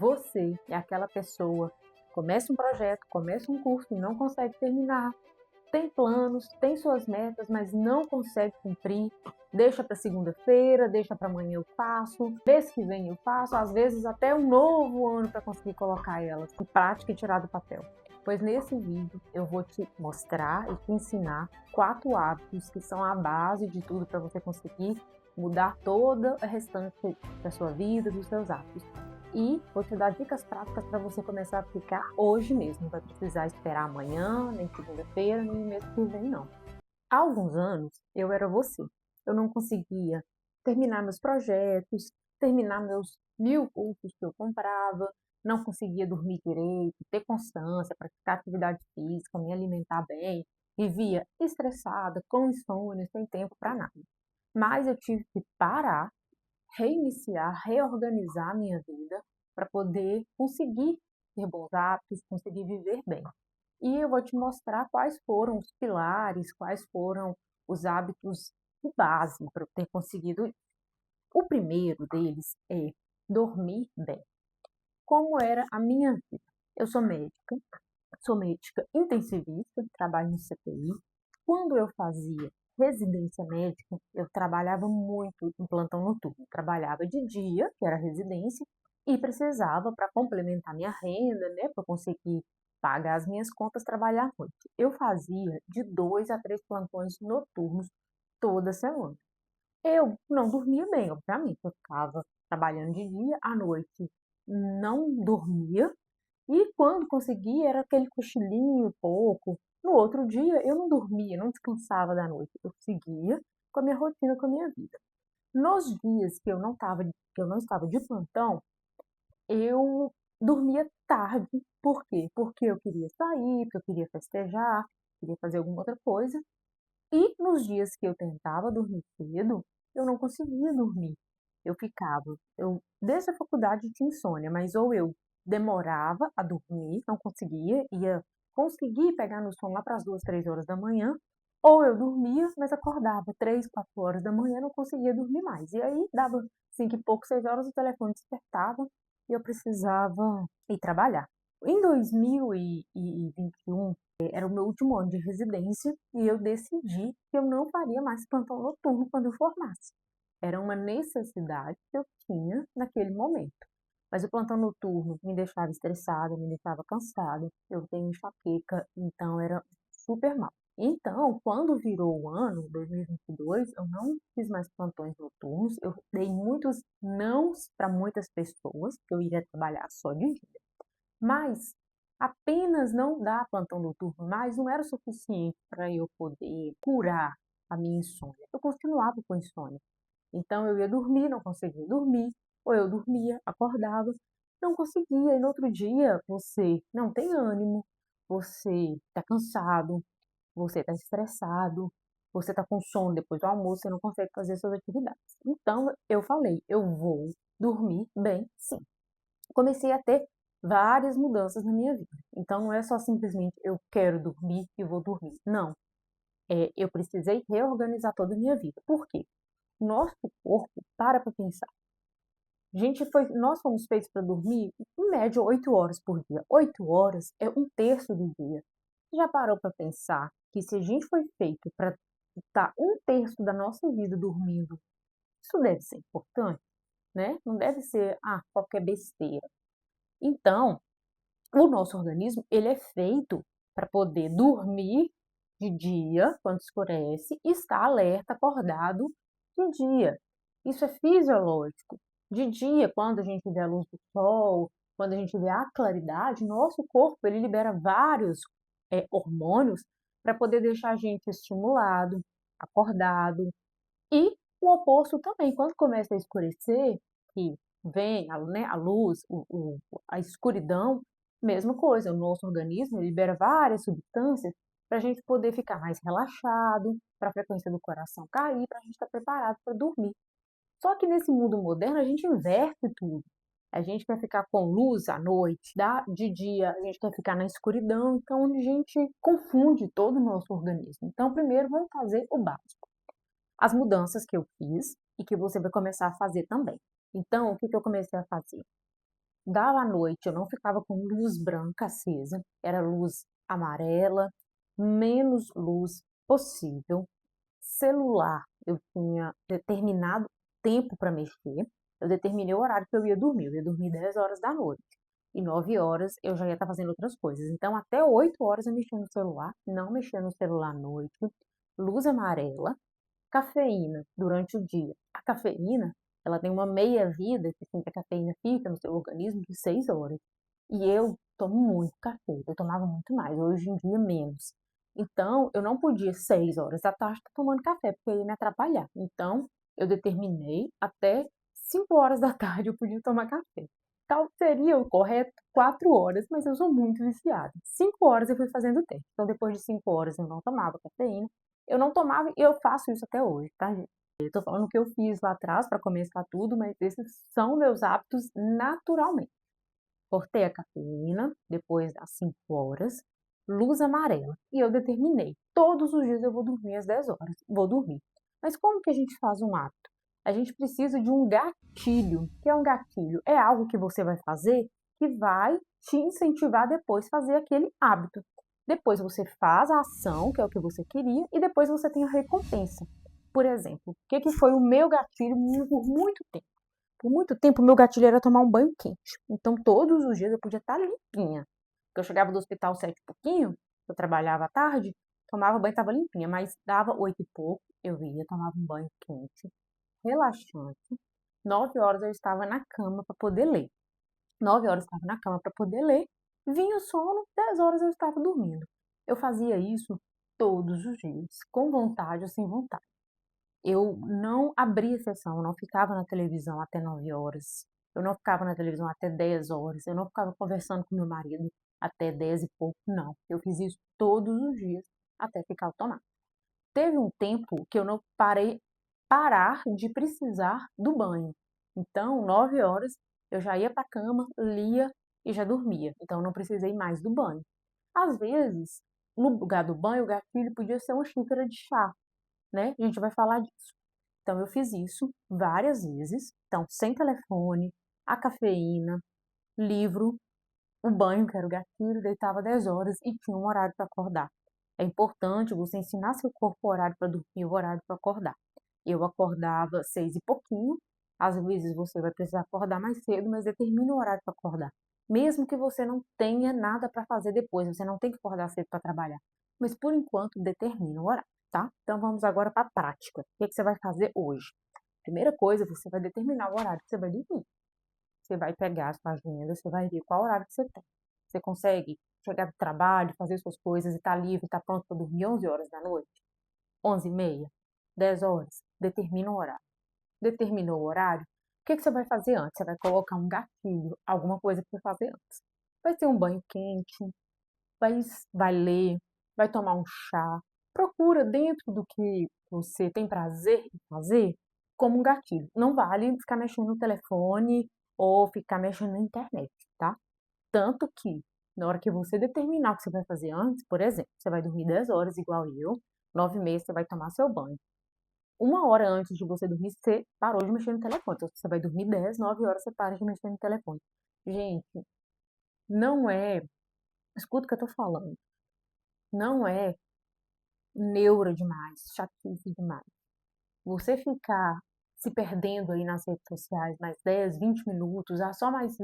você é aquela pessoa que começa um projeto, começa um curso e não consegue terminar, tem planos, tem suas metas, mas não consegue cumprir, deixa para segunda-feira, deixa para amanhã eu faço, mês que vem eu faço, às vezes até um novo ano para conseguir colocar elas em prática e tirar do papel. Pois nesse vídeo eu vou te mostrar e te ensinar 4 hábitos que são a base de tudo para você conseguir mudar toda a restante da sua vida, dos seus hábitos. E vou te dar dicas práticas para você começar a aplicar hoje mesmo. Não vai precisar esperar amanhã, nem segunda-feira, nem mês que vem, não. Há alguns anos, eu era você. Eu não conseguia terminar meus projetos, terminar meus 1000 cursos que eu comprava, não conseguia dormir direito, ter constância, praticar atividade física, me alimentar bem, vivia estressada, com insônia, sem tempo para nada. Mas eu tive que parar, reiniciar, reorganizar a minha vida para poder conseguir ter bons hábitos, conseguir viver bem. E eu vou te mostrar quais foram os pilares, quais foram os hábitos de base para eu ter conseguido isso. O primeiro deles é dormir bem. Como era a minha vida? Eu sou médica intensivista, trabalho no CTI. Quando eu fazia residência médica, eu trabalhava muito em plantão noturno. Trabalhava de dia, que era residência, e precisava, para complementar minha renda, né, para conseguir pagar as minhas contas, trabalhar à noite. Eu fazia de 2 a 3 plantões noturnos toda semana. Eu não dormia bem, obviamente. Eu ficava trabalhando de dia, à noite não dormia, e quando conseguia, era aquele cochilinho pouco. No outro dia, eu não dormia, não descansava da noite. Eu seguia com a minha rotina, com a minha vida. Nos dias que eu não estava de plantão, eu dormia tarde. Por quê? Porque eu queria sair, porque eu queria festejar, queria fazer alguma outra coisa. E nos dias que eu tentava dormir cedo, eu não conseguia dormir. Eu desde a faculdade tinha insônia, mas ou eu demorava a dormir, não conseguia, ia conseguir pegar no sono lá para as 2, 3 horas da manhã, ou eu dormia, mas acordava 3, 4 horas da manhã, não conseguia dormir mais. E aí dava 5 e pouco, 6 horas, o telefone despertava e eu precisava ir trabalhar. Em 2021, era o meu último ano de residência e eu decidi que eu não faria mais plantão noturno quando eu formasse. Era uma necessidade que eu tinha naquele momento. Mas o plantão noturno me deixava estressada, me deixava cansada, eu tenho enxaqueca, então era super mal. Então, quando virou o ano, 2022, eu não fiz mais plantões noturnos, eu dei muitos nãos para muitas pessoas, que eu iria trabalhar só de dia. Mas apenas não dar plantão noturno mais não era suficiente para eu poder curar a minha insônia. Eu continuava com insônia. Então eu ia dormir, não conseguia dormir, ou eu dormia, acordava, não conseguia. E no outro dia você não tem ânimo, você está cansado, você está estressado, você está com sono depois do almoço, você não consegue fazer suas atividades. Então eu falei, eu vou dormir bem, sim. Comecei a ter várias mudanças na minha vida. Então não é só simplesmente eu quero dormir e vou dormir. Não, eu precisei reorganizar toda a minha vida. Por quê? Nosso corpo, para pensar. Nós fomos feitos para dormir, em média, 8 horas por dia. 8 horas é um terço do dia. Você já parou para pensar que se a gente foi feito para estar um terço da nossa vida dormindo, isso deve ser importante, né? Não deve ser, qualquer besteira. Então, o nosso organismo, ele é feito para poder dormir de dia, quando escurece, e estar alerta, acordado de dia. Isso é fisiológico. De dia, quando a gente vê a luz do sol, quando a gente vê a claridade, nosso corpo ele libera vários hormônios para poder deixar a gente estimulado, acordado. E o oposto também, quando começa a escurecer, que vem a luz, a escuridão, mesma coisa, o nosso organismo libera várias substâncias para a gente poder ficar mais relaxado, para a frequência do coração cair, para a gente estar preparado para dormir. Só que nesse mundo moderno a gente inverte tudo. A gente quer ficar com luz à noite, de dia a gente quer ficar na escuridão, então a gente confunde todo o nosso organismo. Então, primeiro vamos fazer o básico. As mudanças que eu fiz e que você vai começar a fazer também. Então, o que eu comecei a fazer? Dava à noite, eu não ficava com luz branca acesa, era luz amarela, menos luz possível. Celular, eu tinha determinado tempo para mexer, eu determinei o horário que eu ia dormir 10 horas da noite. E 9 horas eu já ia estar fazendo outras coisas. Então, até 8 horas eu mexia no celular, não mexia no celular à noite, luz amarela, cafeína durante o dia. A cafeína, ela tem uma meia-vida, que assim, que a cafeína fica no seu organismo de 6 horas. E eu tomo muito café, eu tomava muito mais, hoje em dia menos. Então, eu não podia 6 horas da tarde estar tomando café, porque ia me atrapalhar. Então, eu determinei até 5 horas da tarde eu podia tomar café. Tal seria o correto 4 horas, mas eu sou muito viciada. 5 horas eu fui fazendo o teste. Então, depois de 5 horas eu não tomava cafeína. Eu não tomava e eu faço isso até hoje, tá, gente? Eu tô falando o que eu fiz lá atrás para começar tudo, mas esses são meus hábitos naturalmente. Cortei a cafeína depois das 5 horas, luz amarela. E eu determinei, todos os dias eu vou dormir às 10 horas. Vou dormir. Mas como que a gente faz um hábito? A gente precisa de um gatilho. O que é um gatilho? É algo que você vai fazer que vai te incentivar depois a fazer aquele hábito. Depois você faz a ação, que é o que você queria, e depois você tem a recompensa. Por exemplo, o que foi o meu gatilho por muito tempo? Por muito tempo, meu gatilho era tomar um banho quente. Então, todos os dias eu podia estar limpinha. Porque eu chegava do hospital 7 e pouquinho, eu trabalhava à tarde, tomava banho, estava limpinha, mas dava 8 e pouco, eu ia, tomava um banho quente, relaxante. 9 horas eu estava na cama para poder ler. 9 horas eu estava na cama para poder ler, vinha o sono, 10 horas eu estava dormindo. Eu fazia isso todos os dias, com vontade ou sem vontade. Eu não abria sessão, eu não ficava na televisão até 9 horas, eu não ficava na televisão até 10 horas, eu não ficava conversando com meu marido até 10 e pouco, não. Eu fiz isso todos os dias até ficar automático. Teve um tempo que eu não parar de precisar do banho. Então, 9 horas eu já ia para a cama, lia e já dormia. Então, eu não precisei mais do banho. Às vezes, no lugar do banho, o gatilho podia ser uma xícara de chá, né? A gente vai falar disso. Então, eu fiz isso várias vezes. Então, sem telefone, a cafeína, livro, o banho, que era o gatilho, deitava 10 horas e tinha um horário para acordar. É importante você ensinar seu corpo o horário para dormir e o horário para acordar. Eu acordava 6 e pouquinho. Às vezes você vai precisar acordar mais cedo, mas determine o horário para acordar. Mesmo que você não tenha nada para fazer depois, você não tem que acordar cedo para trabalhar. Mas por enquanto, determine o horário, tá? Então vamos agora para a prática. O que você vai fazer hoje? Primeira coisa, você vai determinar o horário que você vai dormir. Você vai pegar a sua agenda, você vai ver qual horário que você tem. Você consegue chegar do trabalho, fazer suas coisas e estar livre, estar pronto para dormir 11 horas da noite? 11 e meia? 10 horas? Determina o horário. Determinou o horário? O que você vai fazer antes? Você vai colocar um gatilho, alguma coisa para você fazer antes. Vai ter um banho quente, vai, vai ler, vai tomar um chá. Procura dentro do que você tem prazer em fazer como um gatilho. Não vale ficar mexendo no telefone ou ficar mexendo na internet, tá? Tanto que, na hora que você determinar o que você vai fazer antes, por exemplo, você vai dormir 10 horas igual eu, 9 e meia você vai tomar seu banho. 1 hora antes de você dormir, você parou de mexer no telefone. Então, você vai dormir 10, 9 horas você para de mexer no telefone. Gente, não é. Escuta o que eu tô falando. Não é neura demais, chatice demais. Você ficar se perdendo aí nas redes sociais mais 10, 20 minutos, só mais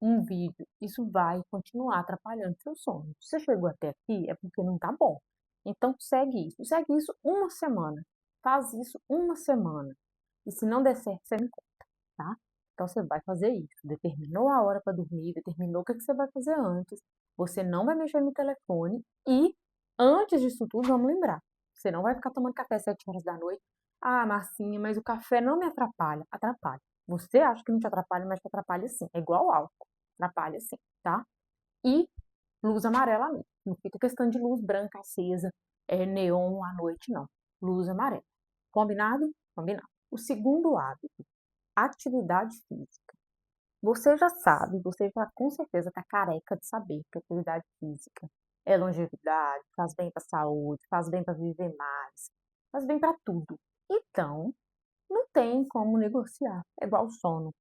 um vídeo, isso vai continuar atrapalhando seu sono. Se você chegou até aqui, é porque não tá bom. Então segue isso. Segue isso uma semana. Faz isso uma semana. E se não der certo, você me conta, tá? Então você vai fazer isso. Determinou a hora para dormir, determinou o que você vai fazer antes. Você não vai mexer no telefone e, antes disso tudo, vamos lembrar. Você não vai ficar tomando café às 7 horas da noite. Ah, Marcinha, mas o café não me atrapalha. Atrapalha. Você acha que não te atrapalha, mas te atrapalha sim. É igual álcool. Atrapalha sim, tá? E luz amarela à noite. Não fica questão de luz branca acesa, neon à noite, não. Luz amarela. Combinado? Combinado. O segundo hábito, atividade física. Você já sabe, você já com certeza está careca de saber que atividade física é longevidade, faz bem para a saúde, faz bem para viver mais, faz bem para tudo. Então, não tem como negociar. É igual sono.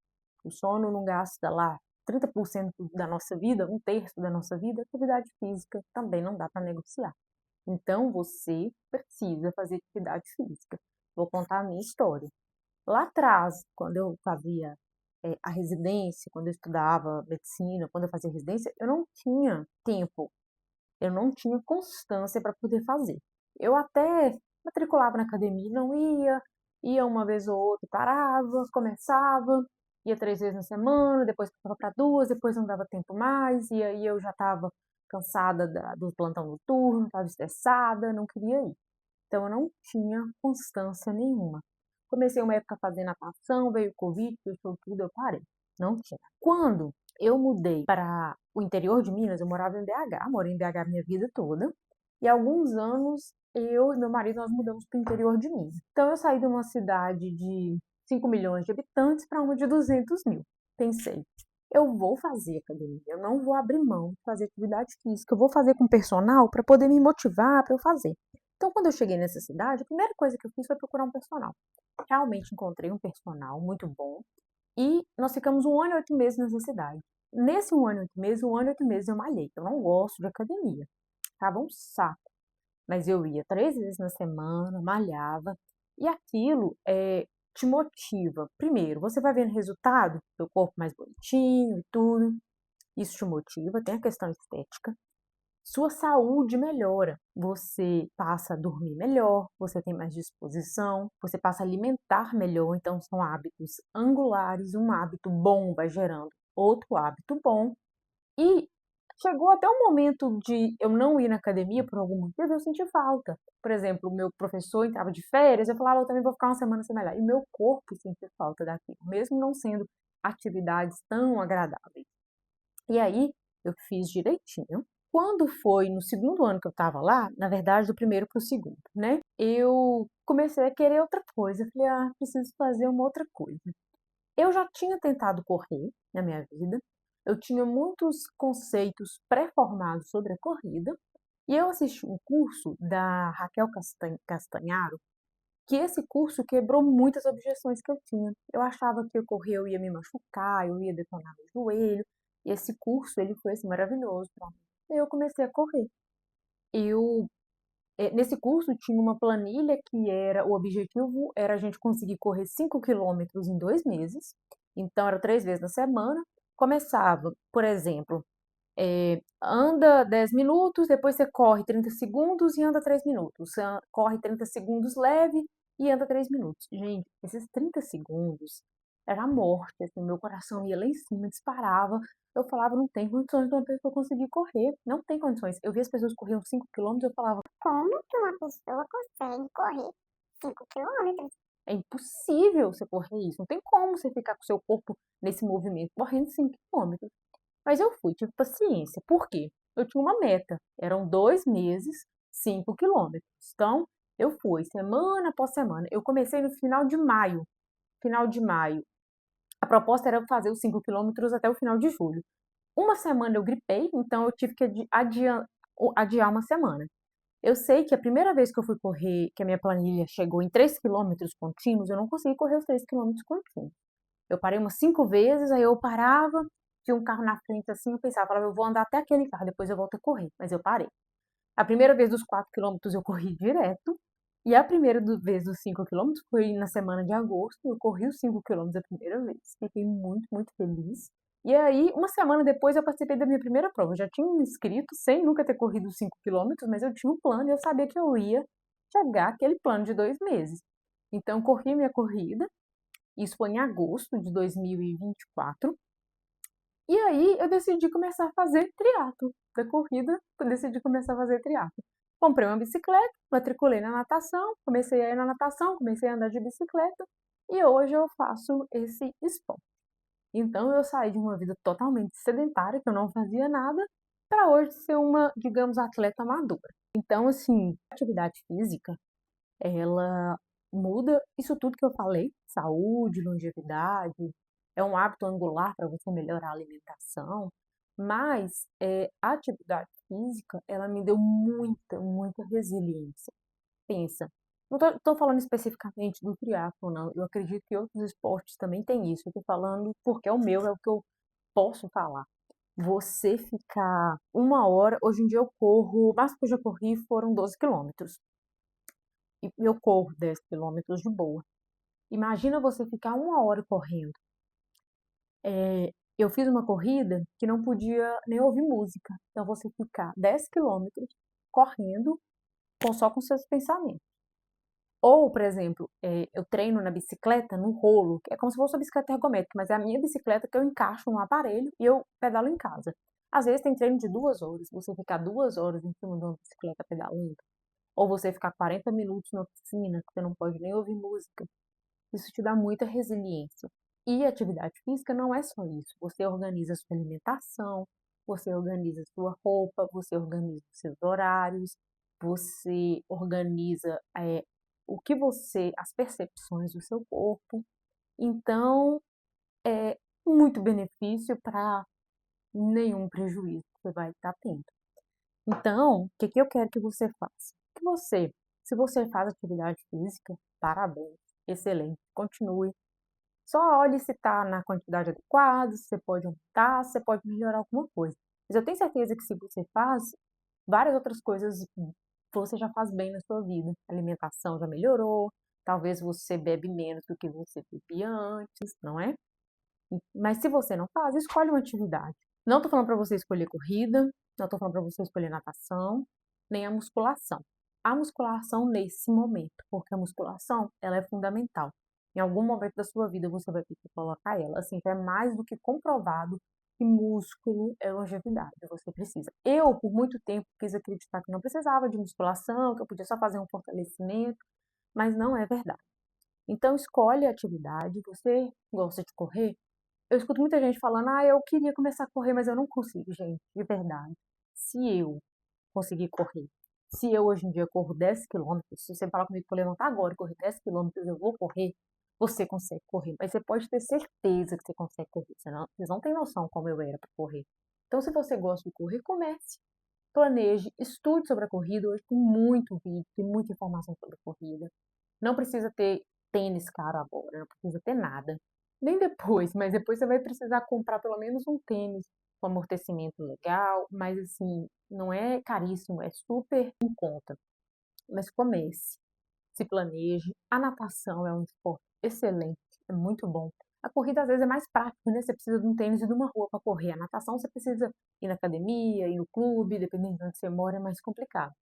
o sono não gasta lá 30% da nossa vida, um terço da nossa vida, atividade física também não dá para negociar. Então, você precisa fazer atividade física. Vou contar a minha história. Lá atrás, quando eu fazia a residência, quando eu estudava medicina, quando eu fazia residência, eu não tinha tempo, eu não tinha constância para poder fazer. Eu até matriculava na academia, não ia uma vez ou outra, parava, começava, ia 3 vezes na semana, depois passava para duas, depois não dava tempo mais, e aí eu já estava cansada do plantão noturno, estava estressada, não queria ir. Então eu não tinha constância nenhuma. Comecei uma época a fazer natação, veio o Covid, fechou tudo, eu parei. Não tinha. Quando eu mudei para o interior de Minas, eu morava em BH, morei em BH minha vida toda. E há alguns anos eu e meu marido nós mudamos para o interior de Minas. Então eu saí de uma cidade de 5 milhões de habitantes para uma de 200 mil. Pensei, eu vou fazer academia, eu não vou abrir mão de fazer atividade física, eu vou fazer com personal para poder me motivar para eu fazer. Então, quando eu cheguei nessa cidade, a primeira coisa que eu fiz foi procurar um personal. Realmente encontrei um personal muito bom e nós ficamos 1 ano e 8 meses nessa cidade. Nesse 1 ano e 8 meses, 1 ano e 8 meses eu malhei. Eu não gosto de academia, tava um saco. Mas eu ia 3 vezes na semana, malhava e aquilo te motiva. Primeiro, você vai vendo resultado, seu corpo mais bonitinho e tudo. Isso te motiva, tem a questão estética. Sua saúde melhora, você passa a dormir melhor, você tem mais disposição, você passa a alimentar melhor, então são hábitos angulares, um hábito bom vai gerando outro hábito bom. E chegou até um momento de eu não ir na academia por algum motivo, eu senti falta. Por exemplo, o meu professor entrava de férias, eu falava, eu também vou ficar uma semana sem malhar. E meu corpo sentia falta daquilo, mesmo não sendo atividades tão agradáveis. E aí eu fiz direitinho. Quando foi no segundo ano que eu estava lá, na verdade, do primeiro para o segundo, né? Eu comecei a querer outra coisa. Falei, preciso fazer uma outra coisa. Eu já tinha tentado correr na minha vida. Eu tinha muitos conceitos pré-formados sobre a corrida. E eu assisti um curso da Raquel Castanharo, que esse curso quebrou muitas objeções que eu tinha. Eu achava que eu correr eu ia me machucar, eu ia detonar meu joelho. E esse curso, ele foi assim, maravilhoso pra mim. E eu comecei a correr. Eu, nesse curso tinha uma planilha que o objetivo era a gente conseguir correr 5 quilômetros em 2 meses. Então, era 3 vezes na semana. Começava, por exemplo, anda 10 minutos, depois você corre 30 segundos e anda 3 minutos. Você corre 30 segundos leve e anda 3 minutos. Gente, esses 30 segundos era a morte, assim, meu coração ia lá em cima, disparava. Eu falava, não tem condições de uma pessoa conseguir correr, não tem condições. Eu via as pessoas corriam 5 quilômetros, eu falava, Como que uma pessoa consegue correr 5 quilômetros? é impossível você correr isso, não tem como você ficar com o seu corpo nesse movimento, correndo 5 quilômetros. Mas eu fui, tive paciência. Por quê? Eu tinha uma meta. Eram 2 meses, 5 quilômetros. Então, eu fui semana após semana. Eu comecei no final de maio. Final de maio. A proposta era fazer os 5 quilômetros até o final de julho. Uma semana eu gripei, então eu tive que adiar uma semana. Eu sei que a primeira vez que eu fui correr, que a minha planilha chegou em 3 quilômetros contínuos, eu não consegui correr os 3 quilômetros contínuos. Eu parei umas 5 vezes, aí eu parava, tinha um carro na frente assim, eu pensava, falava, eu vou andar até aquele carro, depois eu volto a correr, mas eu parei. A primeira vez dos 4 quilômetros eu corri direto, e a primeira vez dos 5 quilômetros foi na semana de agosto, eu corri os 5 quilômetros a primeira vez. Fiquei muito, muito feliz. E aí, uma semana depois, eu participei da minha primeira prova. Eu já tinha me inscrito, sem nunca ter corrido os 5 quilômetros, mas eu tinha um plano e eu sabia que eu ia chegar àquele plano de 2 meses. Então, corri minha corrida, isso foi em agosto de 2024. E aí eu decidi começar a fazer triatlo. Da corrida, eu decidi começar a fazer triatlo. Comprei uma bicicleta, matriculei na natação, comecei a ir na natação, comecei a andar de bicicleta e hoje eu faço esse esporte. Então eu saí de uma vida totalmente sedentária, que eu não fazia nada, para hoje ser uma, digamos, atleta madura. Então, assim, a atividade física, ela muda isso tudo que eu falei, saúde, longevidade, é um hábito angular para você melhorar a alimentação, mas a atividade física, ela me deu muita, muita resiliência. Pensa, Não tô falando especificamente do triatlon não, eu acredito que outros esportes também têm isso, eu tô falando porque é o meu, é o que eu posso falar. Você ficar 1 hora hoje em dia eu corro o máximo que eu já corri foram 12 quilômetros, e eu corro 10 quilômetros de boa. Imagina você ficar 1 hora correndo. Eu fiz uma corrida que não podia nem ouvir música, então você ficar 10 quilômetros correndo só com seus pensamentos. Ou, por exemplo, eu treino na bicicleta, no rolo, que é como se fosse uma bicicleta ergométrica, mas é a minha bicicleta que eu encaixo num aparelho e eu pedalo em casa. Às vezes tem treino de 2 horas, você ficar 2 horas em cima de uma bicicleta pedalando, ou você ficar 40 minutos na piscina, que você não pode nem ouvir música. Isso te dá muita resiliência. E atividade física não é só isso. Você organiza a sua alimentação, você organiza a sua roupa, você organiza os seus horários, você organiza o que você, as percepções do seu corpo. Então, é muito benefício para nenhum prejuízo que você vai estar tendo. Então, o que que eu quero que você faça? Que você, se você faz atividade física, parabéns, excelente, continue. Só olhe se está na quantidade adequada, se você pode aumentar, se você pode melhorar alguma coisa. Mas eu tenho certeza que se você faz, várias outras coisas você já faz bem na sua vida. A alimentação já melhorou, talvez você bebe menos do que você bebia antes, não é? Mas se você não faz, escolhe uma atividade. Não estou falando para você escolher corrida, não estou falando para você escolher natação, nem a musculação. A musculação nesse momento, porque a musculação, ela é fundamental. Em algum momento da sua vida você vai ter que colocar ela. Assim, é mais do que comprovado que músculo é longevidade. Você precisa. Eu, por muito tempo, quis acreditar que não precisava de musculação, que eu podia só fazer um fortalecimento, mas não é verdade. Então, escolhe a atividade. Você gosta de correr? Eu escuto muita gente falando: "Ah, eu queria começar a correr, mas eu não consigo", gente, de verdade. Se eu conseguir correr, se eu hoje em dia corro 10 quilômetros, se você falar comigo para eu levantar agora e correr 10 quilômetros, eu vou correr, você consegue correr. Mas você pode ter certeza que você consegue correr, vocês não têm noção como eu era para correr. Então, se você gosta de correr, comece, planeje, estude sobre a corrida. Hoje tem muito vídeo, tem muita informação sobre corrida. Não precisa ter tênis caro agora, não precisa ter nada. Nem depois, mas depois você vai precisar comprar pelo menos um tênis com amortecimento legal, mas assim, não é caríssimo, é super em conta. Mas comece, se planeje. A natação é um esporte excelente, é muito bom. A corrida às vezes é mais prática, né? Você precisa de um tênis e de uma rua para correr. A natação você precisa ir na academia, ir no clube, dependendo de onde você mora, é mais complicado.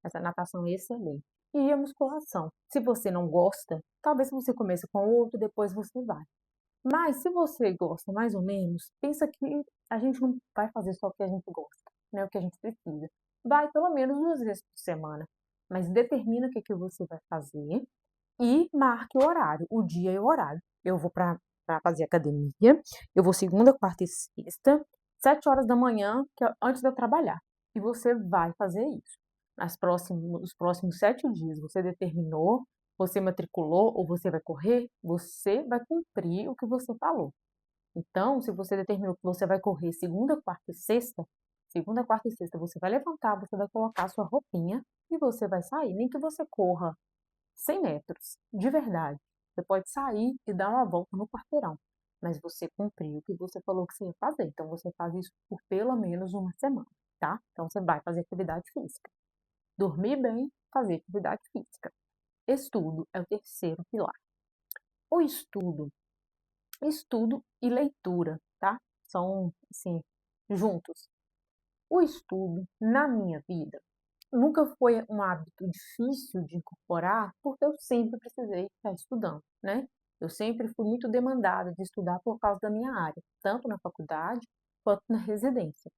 Mas a natação é excelente. E a musculação. Se você não gosta, talvez você comece com outro, depois você vai. Mas se você gosta mais ou menos, pensa que a gente não vai fazer só o que a gente gosta, né? O que a gente precisa. Vai pelo menos 2 vezes por semana. Mas determina o que que você vai fazer e marque o horário, o dia e o horário. Eu vou para fazer academia, eu vou segunda, quarta e sexta, 7 horas da manhã, que é antes de eu trabalhar. E você vai fazer isso. Nos próximos 7 dias, você determinou, você matriculou ou você vai correr, você vai cumprir o que você falou. Então, se você determinou que você vai correr segunda, quarta e sexta, você vai levantar, você vai colocar a sua roupinha e você vai sair. Nem que você corra 100 metros, de verdade. Você pode sair e dar uma volta no quarteirão, mas você cumpriu o que você falou que você ia fazer. Então você faz isso por pelo menos uma semana, tá? Então você vai fazer atividade física. Dormir bem, fazer atividade física. Estudo é o terceiro pilar. O estudo e leitura, tá? São, assim, juntos. O estudo, na minha vida, nunca foi um hábito difícil de incorporar, porque eu sempre precisei estar estudando, né? Eu sempre fui muito demandada de estudar por causa da minha área, tanto na faculdade quanto na residência.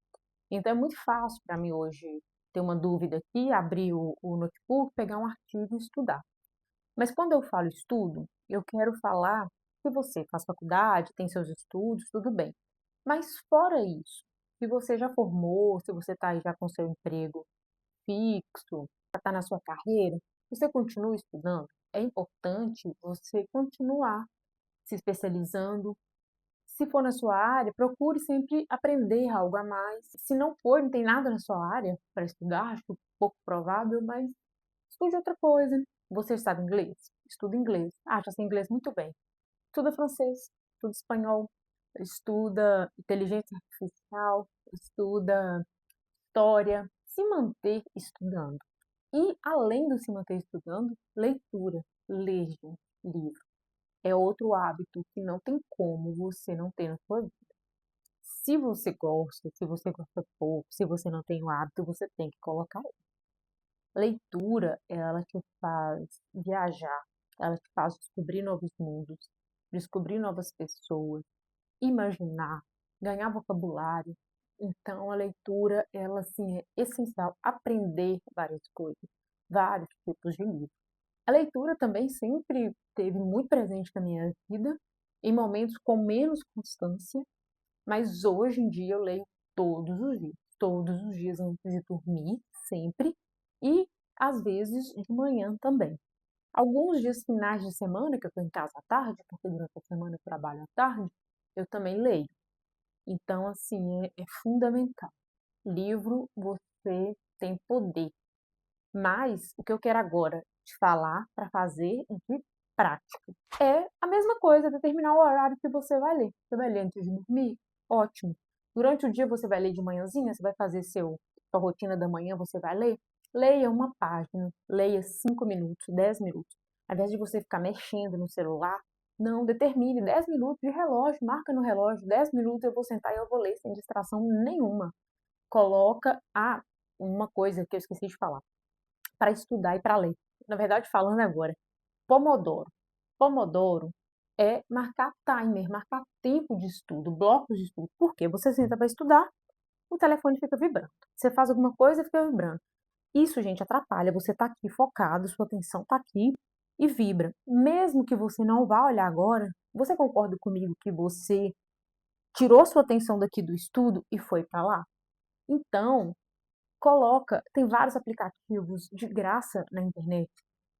Então é muito fácil para mim hoje ter uma dúvida aqui, abrir o notebook, pegar um artigo e estudar. Mas quando eu falo estudo, eu quero falar que você faz faculdade, tem seus estudos, tudo bem. Mas fora isso, se você já formou, se você está aí já com seu emprego fixo, já está na sua carreira, você continua estudando. É importante você continuar se especializando. Se for na sua área, procure sempre aprender algo a mais. Se não for, não tem nada na sua área para estudar, acho pouco provável, mas estude outra coisa. Você sabe inglês? Estuda inglês. Ah, já sei inglês muito bem. Estuda francês, estuda espanhol, estuda inteligência artificial, estuda história. Se manter estudando. E, além de se manter estudando, leitura. Ler, gente, livro. É outro hábito que não tem como você não ter na sua vida. Se você gosta pouco, se você não tem o hábito, você tem que colocar. Leitura, ela te faz viajar, ela te faz descobrir novos mundos, descobrir novas pessoas, imaginar, ganhar vocabulário. Então, a leitura, ela assim é essencial. Aprender várias coisas, vários tipos de livros. A leitura também sempre esteve muito presente na minha vida, em momentos com menos constância, mas hoje em dia eu leio todos os dias antes de dormir, sempre, e às vezes de manhã também. Alguns dias finais de semana, que eu estou em casa à tarde, porque durante a semana eu trabalho à tarde, eu também leio. Então, assim, é fundamental. Livro, você tem poder. Mas o que eu quero agora te falar para fazer de prática é a mesma coisa, determinar o horário que você vai ler. Você vai ler antes de dormir? Ótimo. Durante o dia você vai ler de manhãzinha, você vai fazer sua rotina da manhã, você vai ler? Leia uma página, leia 5 minutos, 10 minutos. Ao invés de você ficar mexendo no celular, não, determine 10 minutos de relógio, marca no relógio, 10 minutos eu vou sentar e eu vou ler sem distração nenhuma. Coloca uma coisa que eu esqueci de falar para estudar e para ler. Na verdade, falando agora, Pomodoro. Pomodoro é marcar timer, marcar tempo de estudo, blocos de estudo. Por quê? Você senta para estudar, o telefone fica vibrando. Você faz alguma coisa, fica vibrando. Isso, gente, atrapalha. Você está aqui focado, sua atenção está aqui e vibra. Mesmo que você não vá olhar agora, você concorda comigo que você tirou sua atenção daqui do estudo e foi para lá? Então, tem vários aplicativos de graça na internet,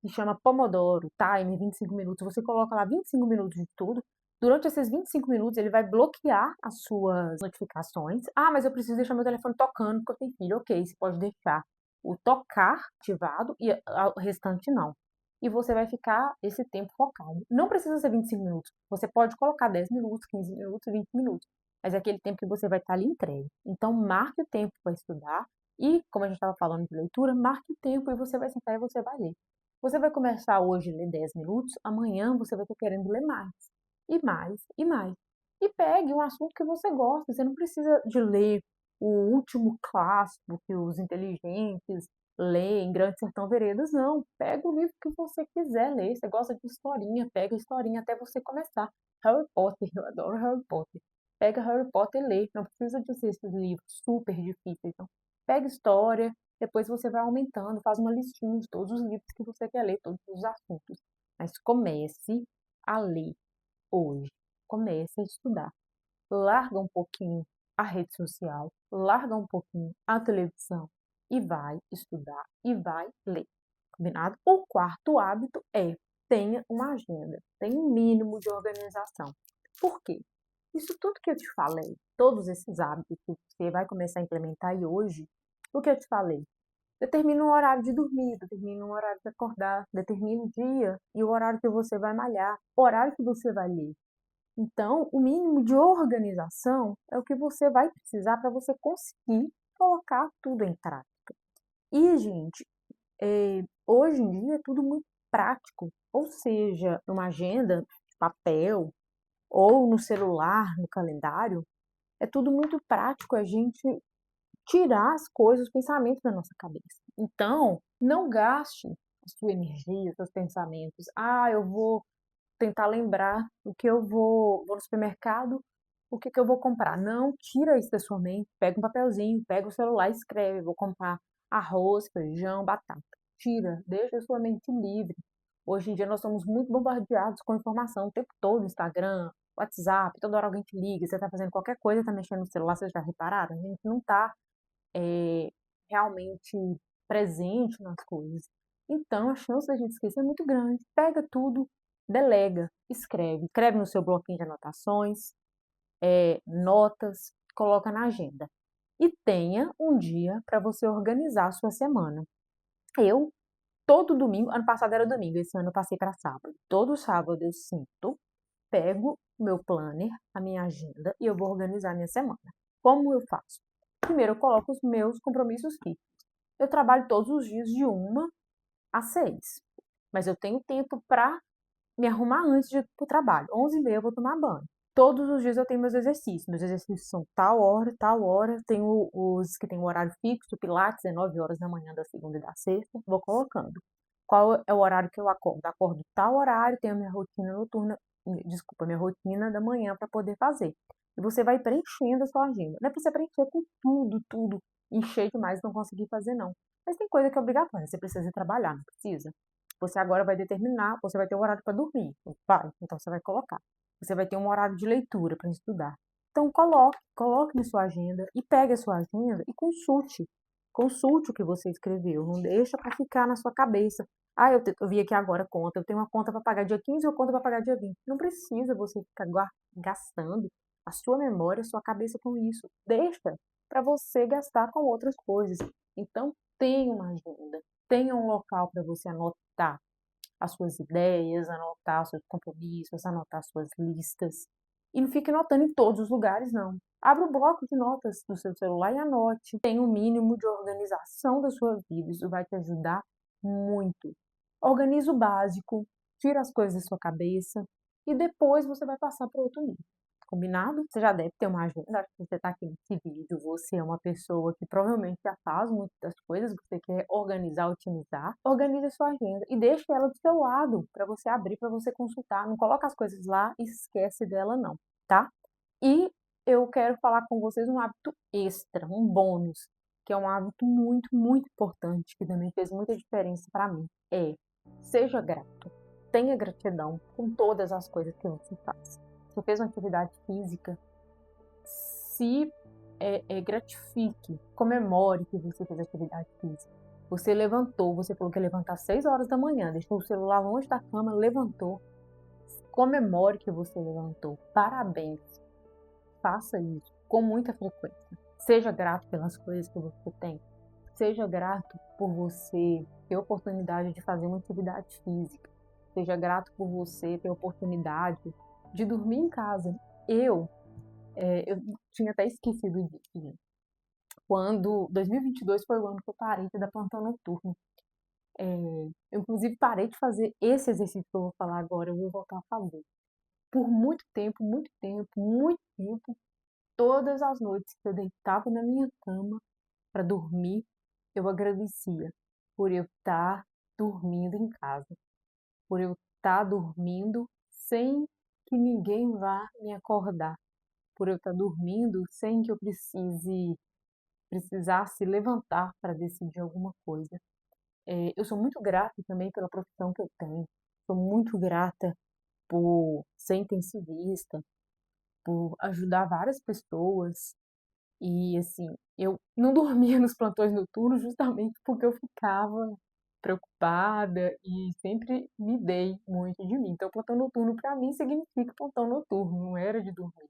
que chama Pomodoro, Time, 25 minutos. Você coloca lá 25 minutos de tudo. Durante esses 25 minutos, ele vai bloquear as suas notificações. Ah, mas eu preciso deixar meu telefone tocando porque eu tenho filho. Ok, você pode deixar o tocar ativado e o restante não. E você vai ficar esse tempo focado. Não precisa ser 25 minutos. Você pode colocar 10 minutos, 15 minutos, 20 minutos. Mas é aquele tempo que você vai estar ali entregue. Então, marque o tempo para estudar e, como a gente estava falando de leitura, marque o tempo e você vai sentar e você vai ler. Você vai começar hoje a ler 10 minutos, amanhã você vai estar querendo ler mais, e mais, e mais. E pegue um assunto que você gosta, você não precisa de ler o último clássico que os inteligentes leem, Grande Sertão Veredas, não. Pega o livro que você quiser ler, você gosta de historinha, pega a historinha até você começar. Harry Potter, eu adoro Harry Potter. Pega Harry Potter e lê, não precisa de ser esses livros super difíceis, não. Pega história, depois você vai aumentando, faz uma listinha de todos os livros que você quer ler, todos os assuntos. Mas comece a ler hoje. Comece a estudar. Larga um pouquinho a rede social, larga um pouquinho a televisão e vai estudar e vai ler. Combinado? O quarto hábito é tenha uma agenda, tenha um mínimo de organização. Por quê? Isso tudo que eu te falei, todos esses hábitos que você vai começar a implementar e hoje, o que eu te falei, determina um horário de dormir, determina um horário de acordar, determina o dia e o horário que você vai malhar, o horário que você vai ler. Então, o mínimo de organização é o que você vai precisar para você conseguir colocar tudo em prática. E, gente, hoje em dia é tudo muito prático, ou seja, numa agenda de papel ou no celular, no calendário, é tudo muito prático a gente tirar as coisas, os pensamentos da nossa cabeça. Então, não gaste a sua energia, seus pensamentos. Ah, eu vou tentar lembrar o que vou no supermercado, o que eu vou comprar. Não, tira isso da sua mente, pega um papelzinho, pega o celular e escreve, vou comprar arroz, feijão, batata. Tira, deixa a sua mente livre. Hoje em dia nós somos muito bombardeados com informação o tempo todo, Instagram, WhatsApp, toda hora alguém te liga, você está fazendo qualquer coisa, está mexendo no celular, vocês já repararam? A gente não está realmente presente nas coisas. Então, a chance da gente esquecer é muito grande. Pega tudo, delega, escreve. Escreve no seu bloquinho de anotações, notas, coloca na agenda. E tenha um dia para você organizar a sua semana. Eu todo domingo, ano passado era domingo, esse ano eu passei para sábado. Todo sábado eu sinto, pego o meu planner, a minha agenda e eu vou organizar a minha semana. Como eu faço? Primeiro, eu coloco os meus compromissos fixos. Eu trabalho todos os dias de 1 às 6, mas eu tenho tempo para me arrumar antes de ir para o trabalho. 11h30 eu vou tomar banho. Todos os dias eu tenho meus exercícios. Meus exercícios são tal hora, tal hora. Tenho os que tem um horário fixo, Pilates é 9 horas da manhã da segunda e da sexta. Vou colocando. Qual é o horário que eu acordo? Acordo tal horário, tenho a minha rotina noturna, desculpa, minha rotina da manhã para poder fazer. E você vai preenchendo a sua agenda. Não é para você preencher com tudo, tudo, encher demais, não conseguir fazer, não. Mas tem coisa que é obrigatória, você precisa ir trabalhar, não precisa? Você agora vai determinar, você vai ter um horário para dormir. Vai, então você vai colocar. Você vai ter um horário de leitura para estudar. Então coloque na sua agenda e pegue a sua agenda e consulte. Consulte o que você escreveu, não deixa para ficar na sua cabeça. Ah, eu vi aqui agora a conta, eu tenho uma conta para pagar dia 15 ou conta para pagar dia 20. Não precisa você ficar gastando a sua memória, a sua cabeça com isso. Deixa para você gastar com outras coisas. Então, tenha uma agenda, tenha um local para você anotar as suas ideias, anotar os seus compromissos, anotar as suas listas. E não fique anotando em todos os lugares, não. Abra o bloco de notas do seu celular e anote. Tenha um mínimo de organização da sua vida. Isso vai te ajudar muito. Organize o básico, tira as coisas da sua cabeça e depois você vai passar para outro nível. Combinado? Você já deve ter uma agenda. Acho que você está aqui nesse vídeo. Você é uma pessoa que provavelmente já faz muitas das coisas, você quer organizar, otimizar. Organize a sua agenda e deixe ela do seu lado para você abrir, para você consultar. Não coloca as coisas lá e esquece dela, não, tá? E eu quero falar com vocês um hábito extra, um bônus, que é um hábito muito, muito importante, que também fez muita diferença para mim. Seja grato. Tenha gratidão com todas as coisas que você faz. Você fez uma atividade física, se gratifique, comemore que você fez atividade física. Você levantou, você falou que ia levantar às 6 horas da manhã, deixou o celular longe da cama, levantou. Comemore que você levantou. Parabéns. Faça isso com muita frequência. Seja grato pelas coisas que você tem. Seja grato por você ter a oportunidade de fazer uma atividade física. Seja grato por você ter a oportunidade de dormir em casa. Eu tinha até esquecido disso. Quando 2022 foi o ano que eu parei de dar plantão noturno. Eu, inclusive, parei de fazer esse exercício que eu vou falar agora, eu vou voltar a fazer. Por muito tempo, muito tempo, muito tempo, todas as noites que eu deitava na minha cama para dormir, eu agradecia por eu estar dormindo em casa, por eu estar dormindo sem que ninguém vá me acordar, por eu estar dormindo sem que eu precisasse levantar para decidir alguma coisa. Eu sou muito grata também pela profissão que eu tenho. Sou muito grata por ser intensivista, por ajudar várias pessoas. E assim, eu não dormia nos plantões noturnos justamente porque eu ficava preocupada e sempre me dei muito de mim. Então, plantão noturno para mim significa plantão noturno, não era de dormir.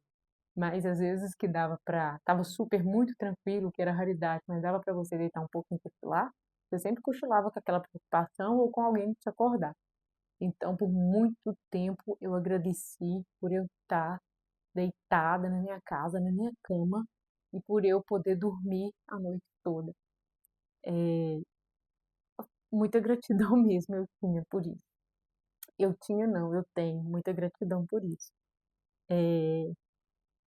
Mas às vezes que tava super muito tranquilo, que era raridade, mas dava para você deitar um pouquinho e cochilar, você sempre cochilava com aquela preocupação ou com alguém te acordar. Então, por muito tempo eu agradeci por eu estar deitada na minha casa, na minha cama, e por eu poder dormir a noite toda. Muita gratidão mesmo eu tinha por isso. Eu tinha não, eu tenho muita gratidão por isso.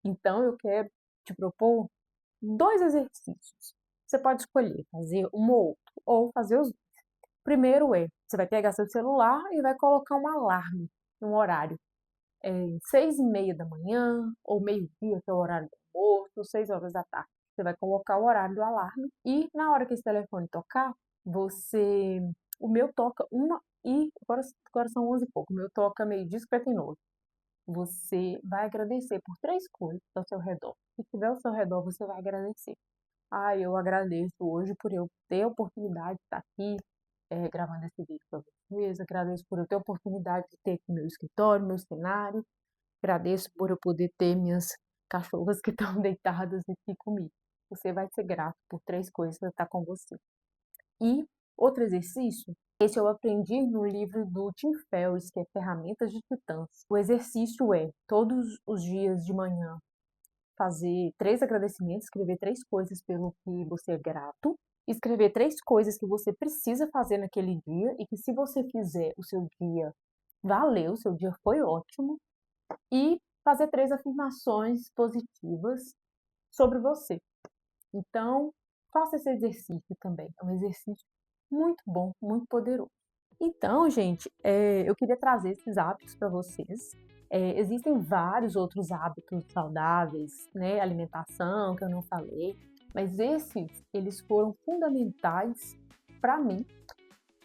Então eu quero te propor 2 exercícios. Você pode escolher fazer um ou outro, ou fazer os 2. Primeiro você vai pegar seu celular e vai colocar um alarme, um horário. 6h30 da manhã, ou meio-dia, que é o horário do almoço, 6 horas da tarde. Você vai colocar o horário do alarme e na hora que esse telefone tocar, o meu toca agora são 11 e pouco, o meu toca meio-dia e 59. Você vai agradecer por 3 coisas ao seu redor. Se tiver ao seu redor, você vai agradecer. Ah, eu agradeço hoje por eu ter a oportunidade de estar aqui, gravando esse vídeo para vocês. Agradeço por eu ter a oportunidade de ter aqui meu escritório, meu cenário. Agradeço por eu poder ter minhas cachorras que estão deitadas aqui comigo. Você vai ser grato por 3 coisas que estar com você. E outro exercício Esse eu aprendi no livro do Tim Ferriss, que é Ferramentas de Titãs. O exercício é, todos os dias de manhã, fazer 3 agradecimentos, escrever 3 coisas pelo que você é grato, escrever 3 coisas que você precisa fazer naquele dia e que se você fizer, o seu dia valeu, o seu dia foi ótimo, e fazer 3 afirmações positivas sobre você. Então, faça esse exercício também, é um exercício muito bom, muito poderoso. Então, gente, eu queria trazer esses hábitos para vocês. Existem vários outros hábitos saudáveis, né, alimentação, que eu não falei, mas esses, eles foram fundamentais para mim.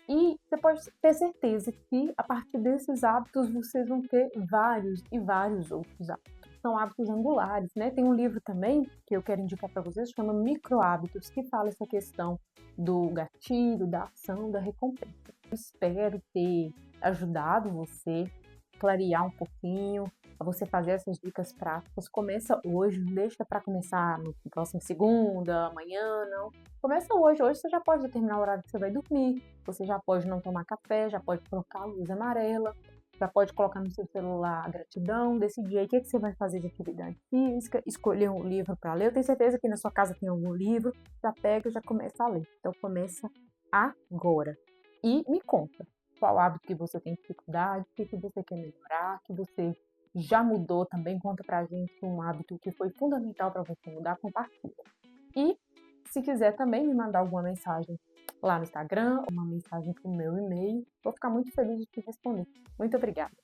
E você pode ter certeza que a partir desses hábitos vocês vão ter vários e vários outros hábitos. São hábitos angulares, né? Tem um livro também que eu quero indicar para vocês, chama Micro Hábitos, que fala essa questão do gatilho, da ação, da recompensa. Eu espero ter ajudado você a clarear um pouquinho, a você fazer essas dicas práticas. Começa hoje, não deixa para começar no próximo segunda, amanhã, não. Começa hoje. Hoje você já pode determinar o horário que você vai dormir, você já pode não tomar café, já pode trocar a luz amarela, já pode colocar no seu celular a gratidão, decidir aí o que você vai fazer de atividade física, escolher um livro para ler. Eu tenho certeza que na sua casa tem algum livro, já pega e já começa a ler. Então começa agora. E me conta qual hábito que você tem dificuldade, o que você quer melhorar, que você já mudou também, conta pra gente um hábito que foi fundamental para você mudar, compartilha. E se quiser também me mandar alguma mensagem lá no Instagram, uma mensagem para o meu e-mail, vou ficar muito feliz de te responder. Muito obrigada!